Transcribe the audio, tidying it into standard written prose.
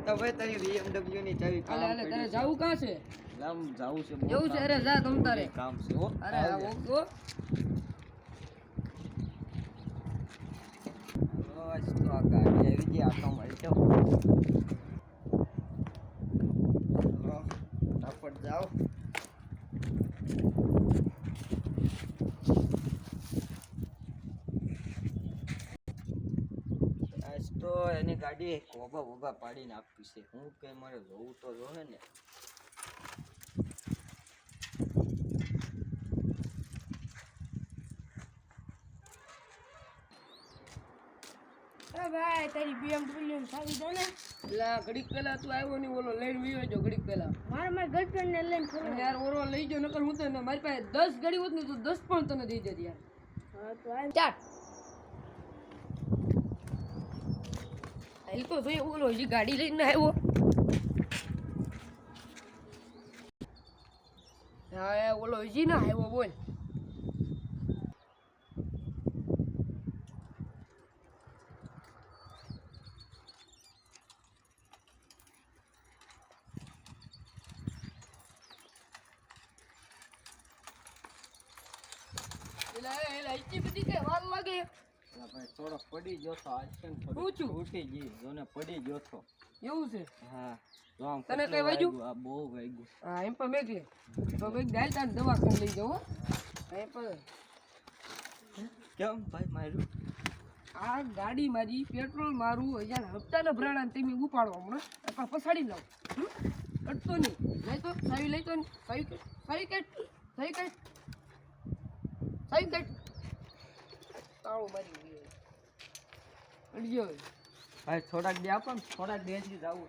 તો ભાઈ તારી BMW ની ચાવી કામ હાલે તારે જાવું કાં છે? લામ જાવું છે એવું છે? અરે જા તમ તારે કામ છે હો. અરે આવો તો બસ તો આ ગાડી આવી ગઈ આટો મારી તો ફટાફટ જાઓ. આજ તો એની ગાડી કોબા બોબા પાડીને આપી છે. હું કે મારે જોવું તો જોહે ને. ભાઈ તારી BMW ચાવી દે ને. લા ઘડીક પહેલા તું આવ્યો નહીં ઓલો લઈને વિયો જો ઘડીક પહેલા મારા ગર્લફ્રેન્ડ ને લઈને ફરવા. યાર ઓરો લઈ જો નકર હું તને મારી પાસે 10 ગાડી હોત ને તો 10 પણ તને દઈ દેત યાર. હા તો આ ચાલ એ તો ભાઈ ઓલો હજી ગાડી લઈને આવ્યો. હા ઓલો હજી ના આવ્યો બોલ. એટલી બધી કે વાર લાગે. ભાઈ થોડો પડી ગયો તો આજ છે ને શું થોડું છું? ઉઠી ગઈ જોને પડી ગયો તો. એવું છે? હા તો આમ તને કેટલું કઈ વાગ્યું? આ બહુ વાગ્યું. હા એમ પણ મેકલે તો કંઈક જાય તાર દવાખાને લઈ જાઓ. એમ પણ કેમ ભાઈ માર્યું? આ ગાડી મારી પેટ્રોલ મારું અહીંયા હપ્તાના ભરાણા તમે ઉપાડો હમણાં આપણે પછાડી લાવ. અટતો નહીં લઈ તો સાવી લઈ તો સાવી કટ સાવી કટ સાવી કટ સાવી કટ તાળું મારી ગયો અડ્યો. ભાઈ થોડાક દે આપો ને થોડાક દેથી જાવું.